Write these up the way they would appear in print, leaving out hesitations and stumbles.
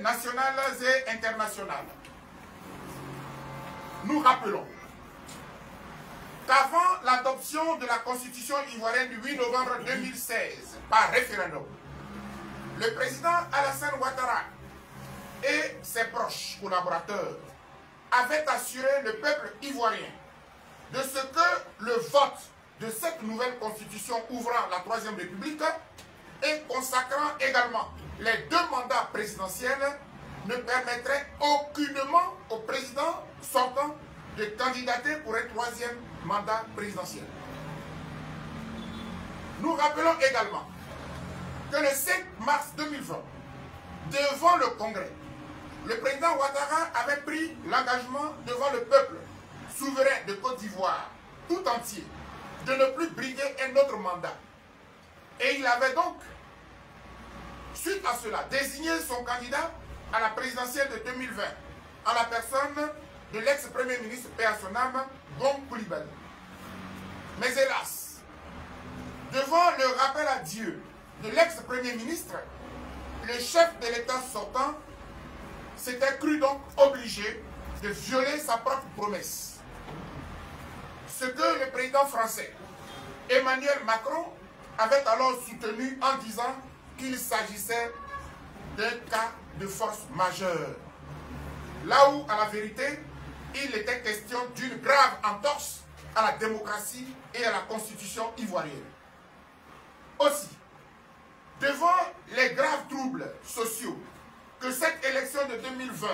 nationales et internationales. Nous rappelons qu'avant l'adoption de la Constitution ivoirienne du 8 novembre 2016 par référendum, le président Alassane Ouattara et ses proches collaborateurs avaient assuré le peuple ivoirien de ce que le vote de cette nouvelle constitution ouvrant la Troisième République et consacrant également les 2 mandats présidentiels ne permettrait aucunement au président sortant de candidater pour un 3e mandat présidentiel. Nous rappelons également que le 5 mars 2020, devant le Congrès, le président Ouattara avait pris l'engagement devant le peuple souverain de Côte d'Ivoire tout entier de ne plus briguer un autre mandat. Et il avait donc, suite à cela, désigné son candidat à la présidentielle de 2020 en la personne de l'ex-premier ministre paix à son âme, Gon Coulibaly. Mais hélas, devant le rappel à Dieu de l'ex-premier ministre, le chef de l'État sortant s'était cru donc obligé de violer sa propre promesse. Ce que le président français Emmanuel Macron avait alors soutenu en disant qu'il s'agissait d'un cas de force majeure. Là où, à la vérité, il était question d'une grave entorse à la démocratie et à la constitution ivoirienne. Aussi, devant les graves troubles sociaux que cette élection de 2020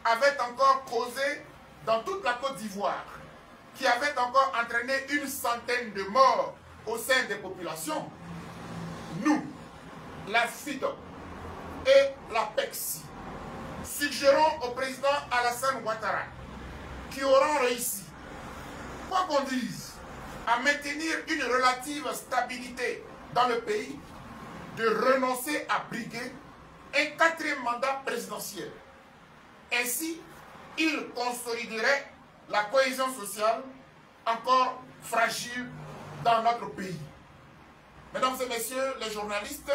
avait encore causé dans toute la Côte d'Ivoire, qui avait encore entraîné une centaine de morts au sein des populations, nous, la FIDOC et la PEXI, suggérons au président Alassane Ouattara, qui aura réussi, quoi qu'on dise, à maintenir une relative stabilité dans le pays, de renoncer à briguer un 4e mandat présidentiel. Ainsi, il consoliderait la cohésion sociale encore fragile dans notre pays. Mesdames et messieurs les journalistes,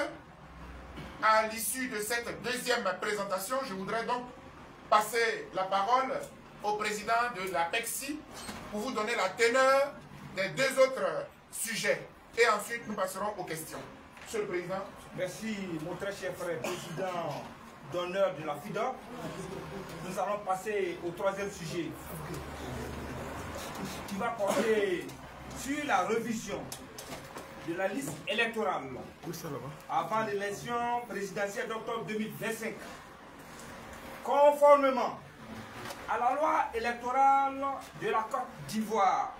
à l'issue de cette 2e présentation, je voudrais donc passer la parole au président de la PEXI pour vous donner la teneur des 2 autres sujets. Et ensuite, nous passerons aux questions. Monsieur le Président. Merci, mon très cher frère, président d'honneur de la FIDOC. Nous allons passer au 3e sujet, qui va porter sur la révision de la liste électorale avant l'élection présidentielle d'octobre 2025. Conformément à la loi électorale de la Côte d'Ivoire,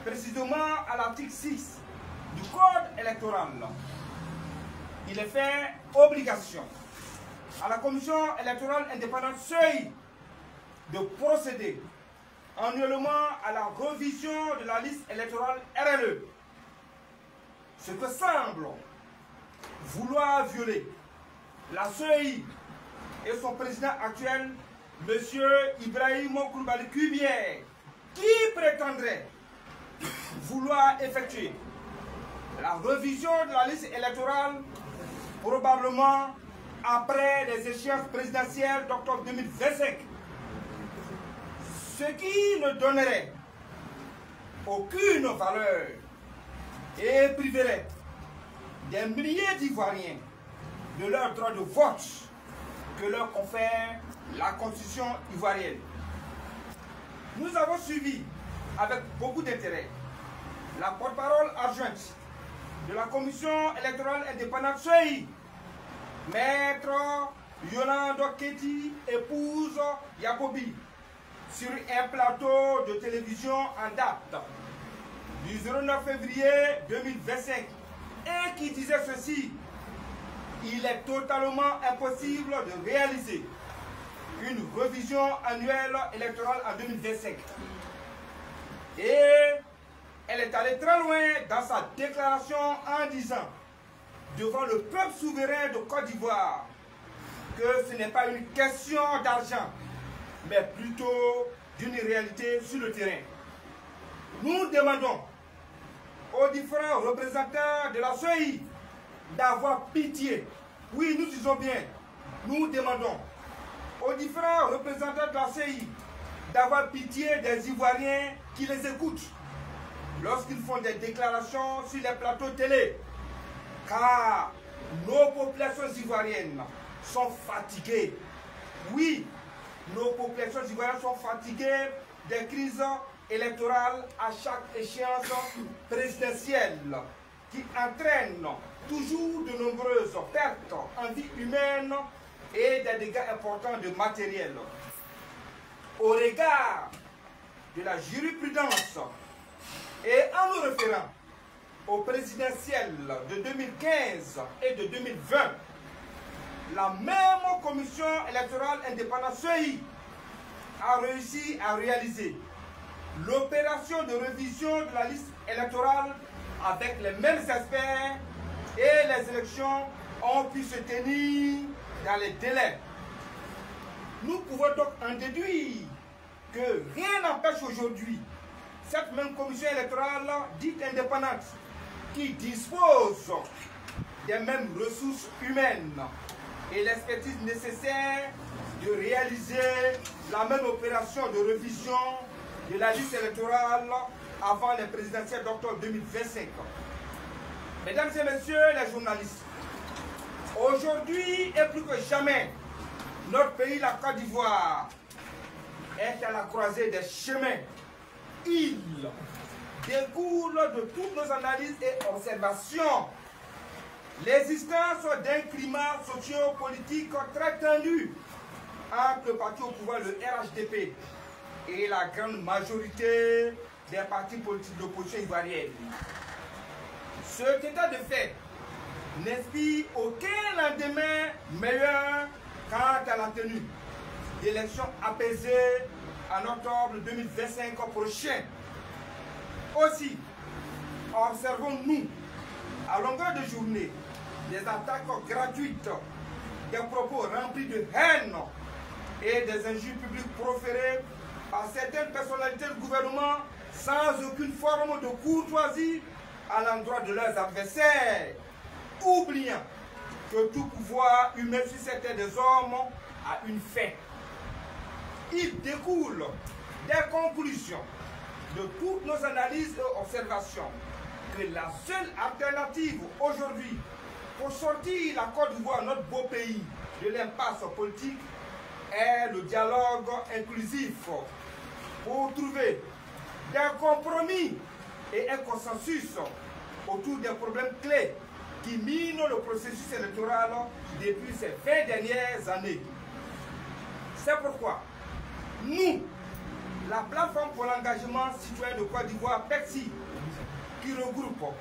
précisément à l'article 6 du Code électoral, il est fait obligation à la Commission électorale indépendante CEI de procéder annuellement à la révision de la liste électorale RLE. Ce que semble vouloir violer la CEI et son président actuel, M. Ibrahim Koulibaly Kubier, qui prétendrait vouloir effectuer la révision de la liste électorale probablement après les échéances présidentielles d'octobre 2025. Ce qui ne donnerait aucune valeur et priverait des milliers d'Ivoiriens de leur droit de vote que leur confère la Constitution ivoirienne. Nous avons suivi avec beaucoup d'intérêt la porte-parole adjointe de la Commission électorale indépendante CEI, Maître Yolande Keti, épouse Yacobi, sur un plateau de télévision en date du 09 février 2025 et qui disait ceci: il est totalement impossible de réaliser une révision annuelle électorale en 2025. Et elle est allée très loin dans sa déclaration en disant devant le peuple souverain de Côte d'Ivoire que ce n'est pas une question d'argent, mais plutôt d'une réalité sur le terrain. Nous demandons aux différents représentants de la CEI d'avoir pitié, oui nous disons bien, nous demandons aux différents représentants de la CI d'avoir pitié des Ivoiriens qui les écoutent lorsqu'ils font des déclarations sur les plateaux télé. Car nos populations ivoiriennes sont fatiguées. Oui, nos populations ivoiriennes sont fatiguées des crises électorales à chaque échéance présidentielle qui entraînent toujours de nombreuses pertes en vie humaine et des dégâts importants de matériel. Au regard de la jurisprudence et en nous référant au présidentiel de 2015 et de 2020, la même commission électorale indépendante CEI a réussi à réaliser l'opération de révision de la liste électorale avec les mêmes experts et les élections ont pu se tenir dans les délais. Nous pouvons donc en déduire que rien n'empêche aujourd'hui cette même commission électorale dite indépendante qui dispose des mêmes ressources humaines et l'expertise nécessaire de réaliser la même opération de révision de la liste électorale avant les présidentielles d'octobre 2025. Mesdames et messieurs les journalistes, aujourd'hui et plus que jamais, notre pays, la Côte d'Ivoire, est à la croisée des chemins. Il découle de toutes nos analyses et observations l'existence d'un climat socio-politique très tendu entre le parti au pouvoir, le RHDP, et la grande majorité des partis politiques d'opposition ivoirienne. Cet état de fait n'inspire aucun lendemain meilleur quant à la tenue d'élections apaisées en octobre 2025 prochain. Aussi, observons-nous à longueur de journée des attaques gratuites, des propos remplis de haine et des injures publiques proférées par certaines personnalités du gouvernement sans aucune forme de courtoisie à l'endroit de leurs adversaires, oubliant que tout pouvoir humain sur cette terre des hommes a une fin. Il découle des conclusions de toutes nos analyses et observations que la seule alternative aujourd'hui pour sortir la Côte d'Ivoire, notre beau pays, de l'impasse politique est le dialogue inclusif pour trouver des compromis et un consensus autour des problèmes clés qui minent le processus électoral depuis ces 20 dernières années. C'est pourquoi nous, la plateforme pour l'engagement citoyen de Côte d'Ivoire, PECSI, qui regroupe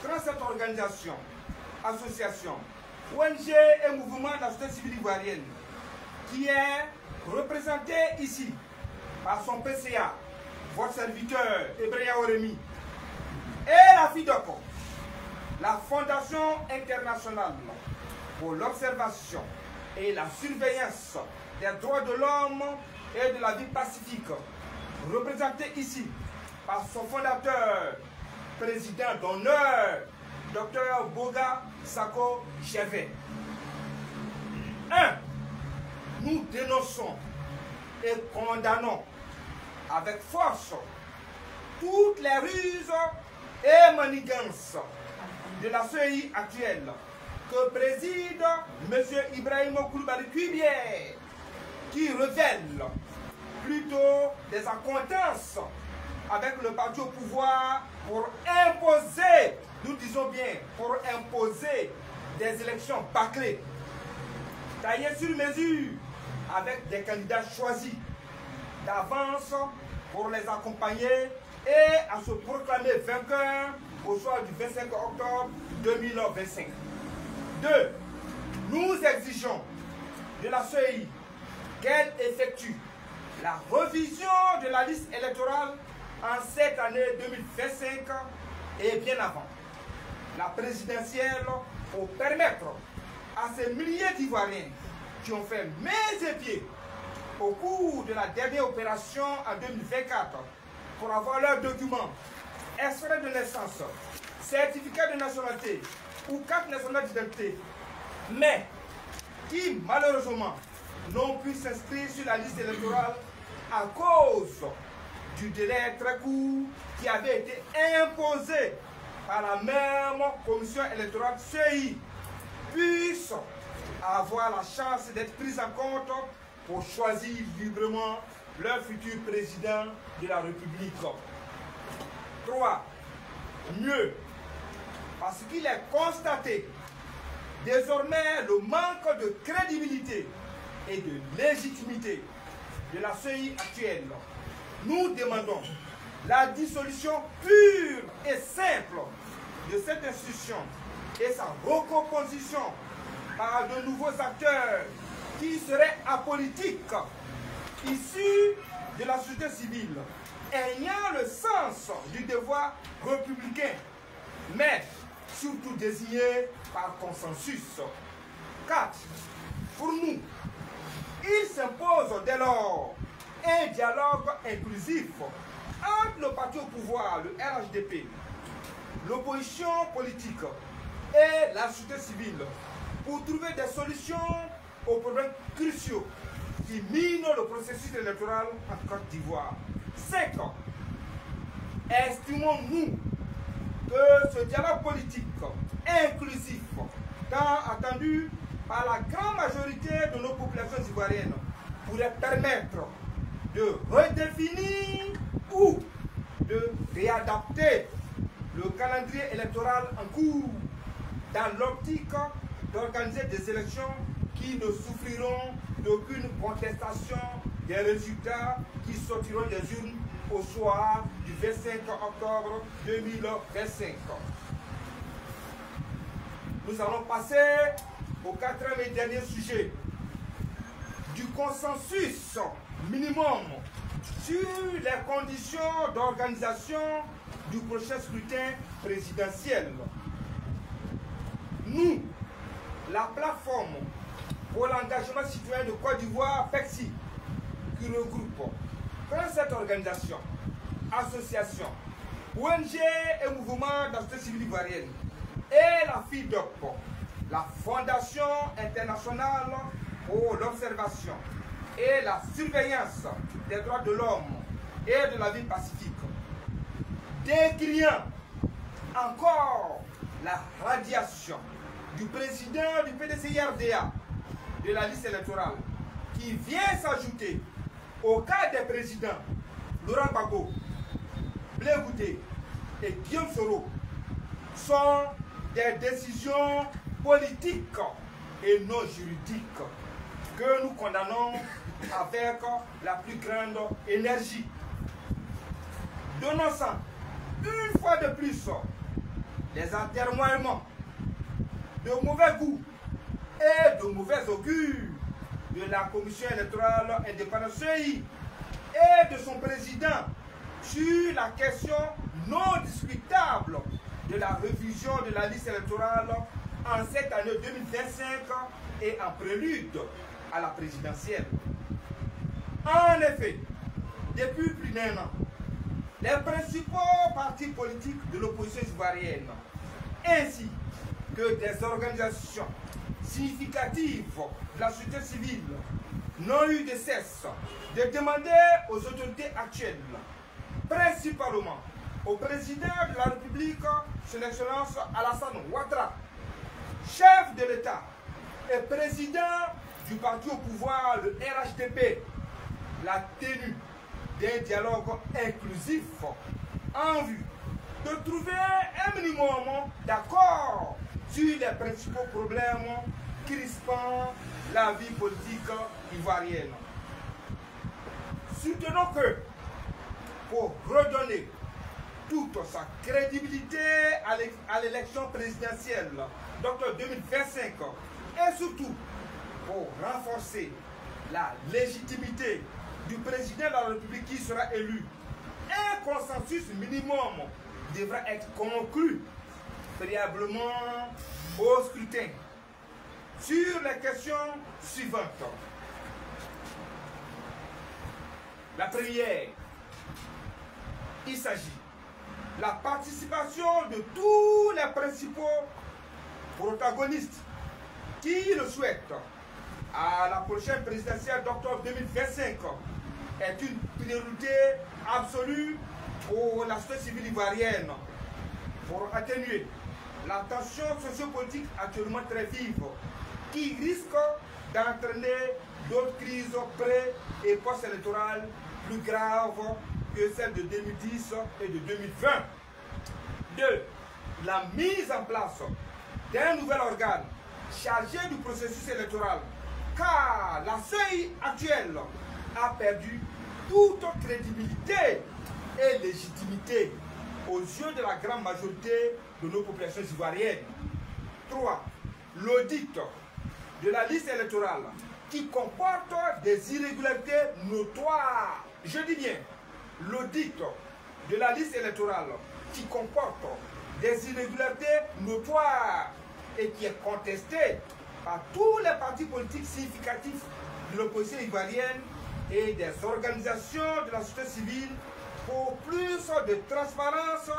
37 organisations, associations, ONG et mouvements de la société civile ivoirienne, qui est représenté ici par son PCA, votre serviteur Ebreya Oremi, et la FIDOC, la Fondation internationale pour l'observation et la surveillance des droits de l'homme et de la vie pacifique, représenté ici par son fondateur, président d'honneur, Dr Boga Sako Chevet. 1. Nous dénonçons et condamnons avec force toutes les ruses et manigances de la CEI actuelle que préside M. Ibrahim Koulibaly Kuibier, qui révèle plutôt des accointances avec le parti au pouvoir pour imposer, nous disons bien, pour imposer des élections bâclées, taillées sur mesure avec des candidats choisis d'avance pour les accompagner et à se proclamer vainqueurs au soir du 25 octobre 2025. 2. Nous exigeons de la CEI qu'elle effectue la révision de la liste électorale en cette année 2025 et bien avant la présidentielle pour permettre à ces milliers d'Ivoiriens qui ont fait mains et pieds au cours de la dernière opération en 2024 pour avoir leurs documents, extrait de naissance, certificat de nationalité ou carte nationale d'identité, mais qui malheureusement n'ont pu s'inscrire sur la liste électorale à cause du délai très court qui avait été imposé par la même commission électorale CEI puissent avoir la chance d'être prises en compte pour choisir librement leur futur président de la République. 3. Mieux, parce qu'il est constaté désormais le manque de crédibilité et de légitimité de la CEI actuelle. Nous demandons la dissolution pure et simple de cette institution et sa recomposition par de nouveaux acteurs qui seraient apolitiques, issus de la société civile, ayant le sens du devoir républicain, mais surtout désignés par consensus. 4. Pour nous, il s'impose dès lors un dialogue inclusif entre le parti au pouvoir, le RHDP, l'opposition politique et la société civile pour trouver des solutions aux problèmes cruciaux qui minent le processus électoral en Côte d'Ivoire. 5. Estimons-nous que ce dialogue politique inclusif, tant attendu par la grande majorité de nos populations ivoiriennes, pourrait permettre de redéfinir ou de réadapter le calendrier électoral en cours dans l'optique d'organiser des élections qui ne souffriront d'aucune contestation des résultats qui sortiront des urnes au soir du 25 octobre 2025. Nous allons passer au 4e et dernier sujet du consensus minimum sur les conditions d'organisation du prochain scrutin présidentiel. Nous, la plateforme pour l'engagement citoyen de Côte d'Ivoire, PECSI, qui regroupe 37 organisations, associations, ONG et mouvements de la société civile ivoirienne, et la FIDOP, la Fondation internationale pour l'observation et la surveillance des droits de l'homme et de la vie pacifique, décriant encore la radiation du président du PDCI-RDA de la liste électorale qui vient s'ajouter au cas des présidents Laurent Gbagbo, Blé Goudé et Guillaume Soro sont des décisions politiques et non juridiques que nous condamnons avec la plus grande énergie. Dénonçant une fois de plus les atermoiements de mauvais goût et de mauvais augure de la commission électorale indépendante CEI et de son président sur la question non discutable de la révision de la liste électorale en cette année 2025 et en prélude à la présidentielle. En effet, depuis plus d'un an, les principaux partis politiques de l'opposition ivoirienne, ainsi que des organisations significatives de la société civile, n'ont eu de cesse de demander aux autorités actuelles, principalement au président de la République, son Excellence Alassane Ouattara, chef de l'État et président du parti au pouvoir, le RHDP, la tenue d'un dialogue inclusif en vue de trouver un minimum d'accord sur les principaux problèmes crispant la vie politique ivoirienne. Soutenons que pour redonner toute sa crédibilité à l'élection présidentielle d'octobre 2025 et surtout pour renforcer la légitimité du président de la République qui sera élu, un consensus minimum devra être conclu préalablement au scrutin sur les questions suivantes. La première, il s'agit de la participation de tous les principaux protagonistes qui le souhaitent à la prochaine présidentielle d'octobre 2025 est une priorité absolue pour la société civile ivoirienne pour atténuer la tension sociopolitique actuellement très vive qui risque d'entraîner d'autres crises pré- et post-électorales plus graves que celles de 2010 et de 2020. 2. La mise en place d'un nouvel organe chargé du processus électoral, car la CEI actuelle a perdu toute crédibilité et légitimité aux yeux de la grande majorité de nos populations ivoiriennes. 3. L'audit de la liste électorale qui comporte des irrégularités notoires. Je dis bien, l'audit de la liste électorale qui comporte des irrégularités notoires et qui est contesté par tous les partis politiques significatifs de l'opposition ivoirienne et des organisations de la société civile pour plus de transparence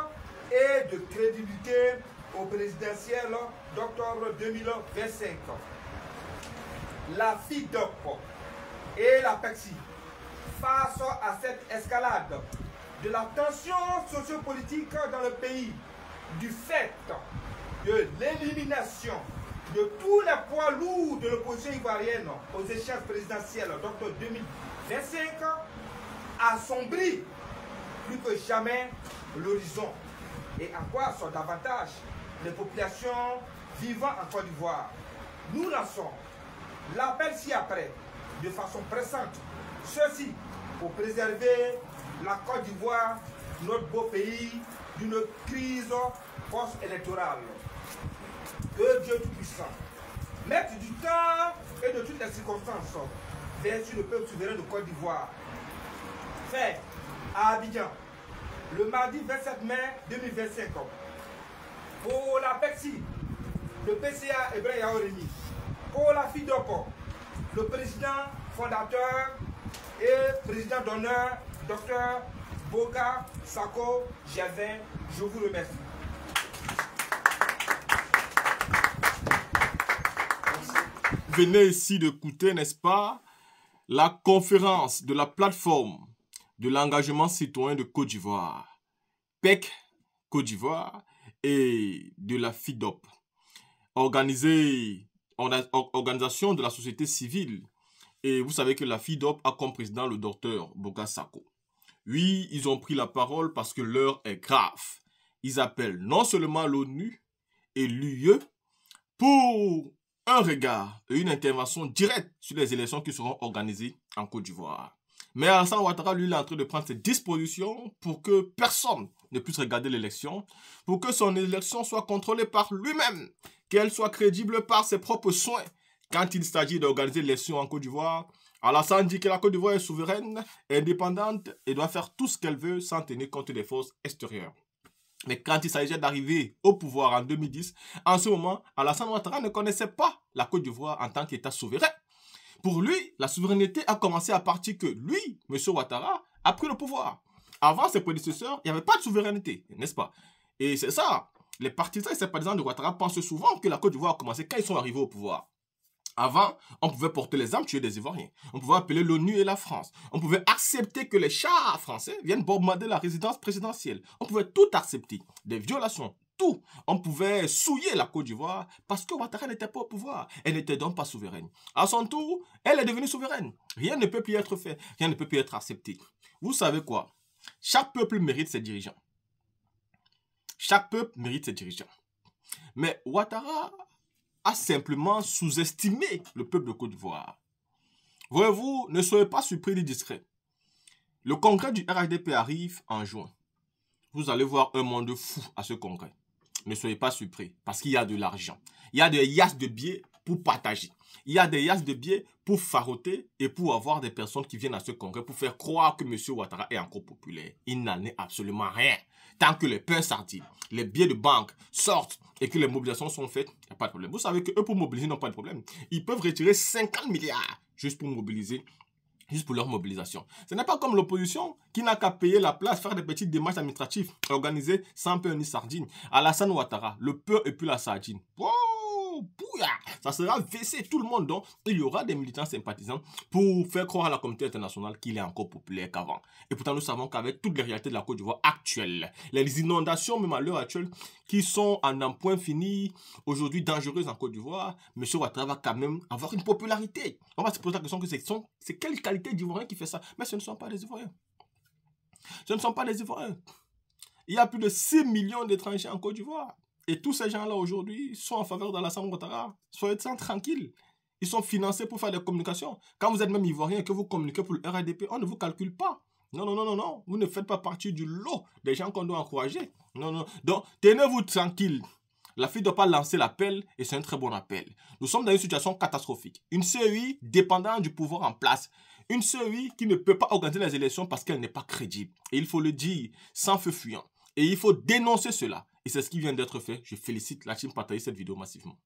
et de crédibilité au présidentiel d'octobre 2025. La FIDOP et la PEXI, face à cette escalade de la tension sociopolitique dans le pays, du fait de l'élimination de tous les poids lourds de l'opposition ivoirienne aux échéances présidentielles d'octobre 2025, assombrit plus que jamais l'horizon et accroît davantage les populations vivant en Côte d'Ivoire. Nous lançons l'appel ci-après de façon pressante, ceci pour préserver la Côte d'Ivoire, notre beau pays, d'une crise post-électorale. Que Dieu Tout-Puissant mette du temps et de toutes les circonstances vers sur le peuple souverain de Côte d'Ivoire. Fait à Abidjan, le mardi 27 mai 2025, pour la PEXI, le PCA Ibrahim Yaourimi, pour la FIDOP, le président fondateur et président d'honneur, Dr Boga Sako Gervin, je vous remercie. Venez ici d'écouter, n'est-ce pas, la conférence de la plateforme de l'engagement citoyen de Côte d'Ivoire, PEC Côte d'Ivoire et de la FIDOP, organisation de la société civile. Et vous savez que la FIDOP a comme président le docteur Boga Sako. Oui, ils ont pris la parole parce que l'heure est grave. Ils appellent non seulement l'ONU et l'UE pour un regard et une intervention directe sur les élections qui seront organisées en Côte d'Ivoire. Mais Alassane Ouattara, lui, il est en train de prendre ses dispositions pour que personne ne puisse regarder l'élection, pour que son élection soit contrôlée par lui-même, qu'elle soit crédible par ses propres soins. Quand il s'agit d'organiser l'élection en Côte d'Ivoire, Alassane dit que la Côte d'Ivoire est souveraine, indépendante et doit faire tout ce qu'elle veut sans tenir compte des forces extérieures. Mais quand il s'agissait d'arriver au pouvoir en 2010, en ce moment, Alassane Ouattara ne connaissait pas la Côte d'Ivoire en tant qu'État souverain. Pour lui, la souveraineté a commencé à partir que lui, M. Ouattara, a pris le pouvoir. Avant ses prédécesseurs, il n'y avait pas de souveraineté, n'est-ce pas? Et c'est ça, les partisans et sympathisants de Ouattara pensent souvent que la Côte d'Ivoire a commencé quand ils sont arrivés au pouvoir. Avant, on pouvait porter les armes, tuer des Ivoiriens. On pouvait appeler l'ONU et la France. On pouvait accepter que les chars français viennent bombarder la résidence présidentielle. On pouvait tout accepter. Des violations, tout. On pouvait souiller la Côte d'Ivoire parce que Ouattara n'était pas au pouvoir. Elle n'était donc pas souveraine. À son tour, elle est devenue souveraine. Rien ne peut plus être fait. Rien ne peut plus être accepté. Vous savez quoi? Chaque peuple mérite ses dirigeants. Chaque peuple mérite ses dirigeants. Mais Ouattara a simplement sous-estimé le peuple de Côte d'Ivoire. Voyez-vous, ne soyez pas surpris ni discret. Le congrès du RHDP arrive en juin. Vous allez voir un monde fou à ce congrès. Ne soyez pas surpris, parce qu'il y a de l'argent. Il y a des yasses de billets pour partager. Il y a des yasses de billets pour faroter et pour avoir des personnes qui viennent à ce congrès pour faire croire que M. Ouattara est encore populaire. Il n'en est absolument rien. Tant que les pains sardines, les billets de banque sortent et que les mobilisations sont faites, il n'y a pas de problème. Vous savez qu'eux, pour mobiliser, n'ont pas de problème. Ils peuvent retirer 50 milliards juste pour mobiliser, juste pour leur mobilisation. Ce n'est pas comme l'opposition qui n'a qu'à payer la place, faire des petites démarches administratives, organiser sans pain ni sardine. Alassane Ouattara, le peur et puis la sardine. Oh, bouya, ça sera vessé tout le monde. Donc, il y aura des militants sympathisants pour faire croire à la communauté internationale qu'il est encore populaire qu'avant. Et pourtant, nous savons qu'avec toutes les réalités de la Côte d'Ivoire actuelle, les inondations, même à l'heure actuelle, qui sont en un point fini, aujourd'hui dangereuses en Côte d'Ivoire, M. Ouattara va quand même avoir une popularité. On va se poser la question que c'est quelle qualité d'Ivoirien qui fait ça? Mais ce ne sont pas des Ivoiriens. Ce ne sont pas des Ivoiriens. Il y a plus de 6 millions d'étrangers en Côte d'Ivoire. Et tous ces gens-là aujourd'hui sont en faveur d'Alassane Ouattara. Soyez tranquilles. Ils sont financés pour faire des communications. Quand vous êtes même Ivoirien et que vous communiquez pour le RDP, on ne vous calcule pas. Non, non, non, non, non. Vous ne faites pas partie du lot des gens qu'on doit encourager. Non, non. Donc, tenez-vous tranquille. La fille ne doit pas lancer l'appel et c'est un très bon appel. Nous sommes dans une situation catastrophique. Une CEI dépendant du pouvoir en place. Une CEI qui ne peut pas organiser les élections parce qu'elle n'est pas crédible. Et il faut le dire sans feu fuyant. Et il faut dénoncer cela. Et c'est ce qui vient d'être fait. Je félicite la team partager cette vidéo massivement.